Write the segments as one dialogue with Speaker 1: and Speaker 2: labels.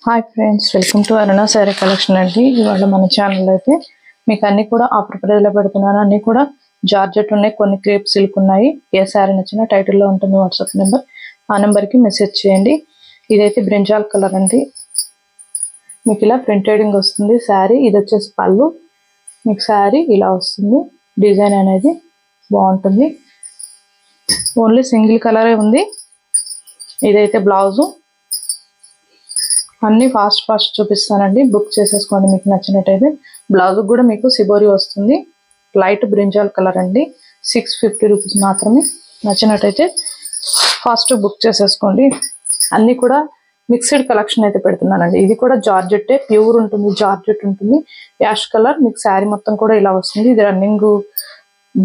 Speaker 1: Hi friends, welcome to Aruna sari collection అండి. ఇవాళ మన ఛానల్ అయితే మీకు అన్ని కూడా ఆఫర్ ప్రైస్లో పెడుతున్నాను. అన్ని కూడా జార్జెట్ ఉన్నాయి, కొన్ని క్రేప్ సిల్క్ ఉన్నాయి. ఏ శారీ నచ్చినా టైటిల్లో ఉంటుంది వాట్సాప్ నెంబర్, ఆ నెంబర్కి మెసేజ్ చేయండి. ఇదైతే బ్రింజాల్ కలర్ అండి. మీకు ఇలా ప్రింటెడింగ్ వస్తుంది శారీ. ఇది వచ్చేసి పళ్ళు. మీకు శారీ ఇలా వస్తుంది. డిజైన్ అనేది బాగుంటుంది. ఓన్లీ సింగిల్ కలరే ఉంది. ఇదైతే బ్లౌజు. అన్ని ఫాస్ట్ చూపిస్తానండి, బుక్ చేసేసుకోండి మీకు నచ్చినట్టయితే. బ్లౌజ్ కూడా మీకు సిబోరి వస్తుంది. లైట్ బ్రింజాల్ కలర్ అండి. 650 రూపీస్ మాత్రమే. నచ్చినట్టయితే ఫాస్ట్ బుక్ చేసేసుకోండి. అన్ని కూడా మిక్స్డ్ కలెక్షన్ అయితే పెడుతున్నానండి. ఇది కూడా జార్జెట్టే, ప్యూర్ ఉంటుంది, జార్జెట్ ఉంటుంది. Ash colour. మీకు శారీ మొత్తం కూడా ఇలా వస్తుంది. ఇది రన్నింగ్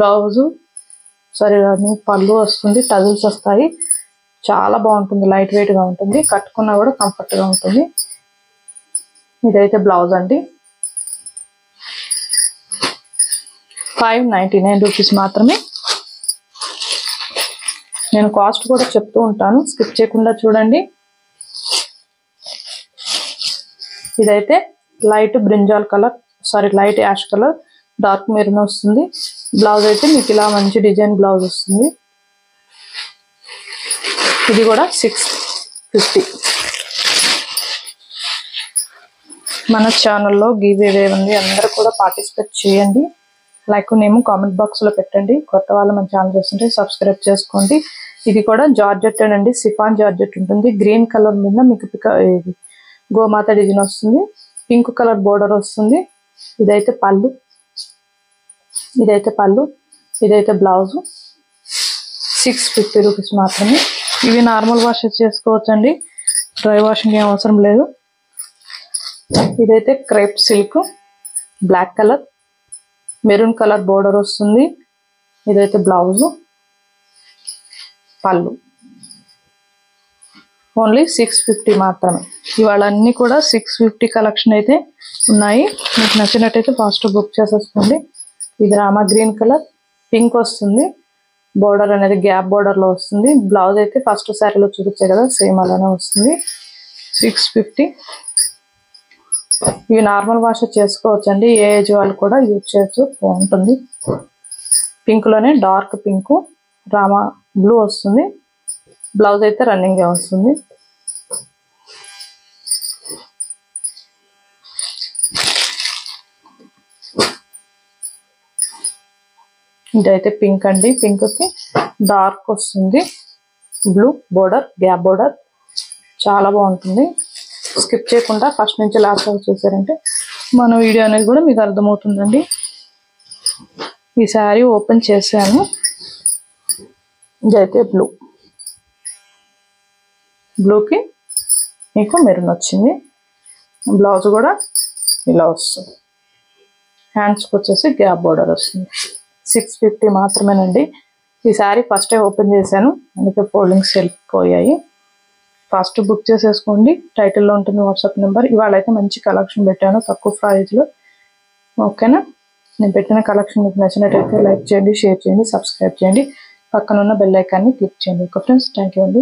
Speaker 1: బ్లౌజు, రన్నింగ్ పళ్ళు వస్తుంది. టజిల్స్ వస్తాయి. చాలా బాగుంటుంది, లైట్ వెయిట్ గా ఉంటుంది. కట్టుకున్నా కూడా కంఫర్ట్ గా ఉంటుంది. ఇదైతే బ్లౌజ్ అండి. 599 రూపీస్ మాత్రమే. నేను కాస్ట్ కూడా చెప్తూ ఉంటాను, స్కిప్ చేయకుండా చూడండి. ఇదైతే light brinjal colour, light ash colour, dark maroon వస్తుంది. బ్లౌజ్ అయితే మీకు ఇలా మంచి డిజైన్ బ్లౌజ్ వస్తుంది. ఇది కూడా 650. మన ఛానల్లో గివ్ అవే ఉంది, అందరూ కూడా పార్టిసిపేట్ చేయండి. లైక్ నేమ్ కామెంట్ బాక్స్ లో పెట్టండి. కొత్త వాళ్ళు మన ఛానల్ చూస్తుంటే సబ్స్క్రైబ్ చేసుకోండి. ఇది కూడా జార్జెట్ అండి, సిఫాన్ జార్జెట్ ఉంటుంది. గ్రీన్ కలర్ మీద మీకు గోమాత డిజైన్ వస్తుంది. పింక్ కలర్ బోర్డర్ వస్తుంది. ఇదైతే పళ్ళు. ఇదైతే బ్లౌజు. 650 రూపీస్ మాత్రమే. ఇవి నార్మల్ వాష్ చేసుకోవచ్చండి, డ్రై వాషింగ్ ఏం అవసరం లేదు. ఇదైతే crepe silk, black colour, maroon colour border వస్తుంది. ఇదైతే బ్లౌజు, పళ్ళు. ఓన్లీ 650 మాత్రమే. ఇవాళ అన్ని కూడా 650 కలెక్షన్ అయితే ఉన్నాయి. మీకు నచ్చినట్టయితే ఫాస్ట్ బుక్ చేసేసుకోండి. ఇది రామా గ్రీన్ కలర్, పింక్ వస్తుంది. బోర్డర్ అనేది గ్యాప్ బోర్డర్ లో వస్తుంది. బ్లౌజ్ అయితే ఫస్ట్ శారీలో చూపించే కదా, సేమ్ అలానే వస్తుంది. 650. ఇవి నార్మల్ వాష్ చేసుకోవచ్చండి, ఏ ఏజ్ వాళ్ళు కూడా యూజ్ చేయొచ్చు, బాగుంటుంది. పింక్ లోనే డార్క్ పింక్, రామా బ్లూ వస్తుంది. బ్లౌజ్ అయితే రన్నింగ్ వస్తుంది. ఇదైతే పింక్ అండి. పింక్ కి డార్క్ వస్తుంది. బ్లూ బోర్డర్, గ్యాప్ బోర్డర్, చాలా బాగుంటుంది. స్కిప్ చేయకుండా ఫస్ట్ నుంచి లాస్ట్ వరకు చూసారంటే మన వీడియో అనేది కూడా మీకు అర్థమవుతుందండి. ఈ శారీ ఓపెన్ చేశాను. ఇదైతే బ్లూకి మీకు మెరూన్ వచ్చింది. బ్లౌజ్ కూడా ఇలా వస్తుంది. హ్యాండ్స్కి వచ్చేసి గ్యాప్ బోర్డర్ వస్తుంది. 650 మాత్రమేనండి. ఈ శారీ ఫస్టే ఓపెన్ చేశాను, అందుకే ఫోల్డింగ్స్ వెళ్ళిపోయాయి. ఫస్ట్ బుక్ చేసేసుకోండి, టైటిల్లో ఉంటుంది వాట్సాప్ నెంబర్. ఇవాళ అయితే మంచి కలెక్షన్ పెట్టాను తక్కువ ప్రైస్లో. ఓకేనా? నేను పెట్టిన కలెక్షన్ మీకు నచ్చినట్టయితే లైక్ చేయండి, షేర్ చేయండి, సబ్స్క్రైబ్ చేయండి. పక్కన ఉన్న బెల్ ఐకాన్ని క్లిక్ చేయండి. ఓకే ఫ్రెండ్స్, థ్యాంక్ యూ అండి.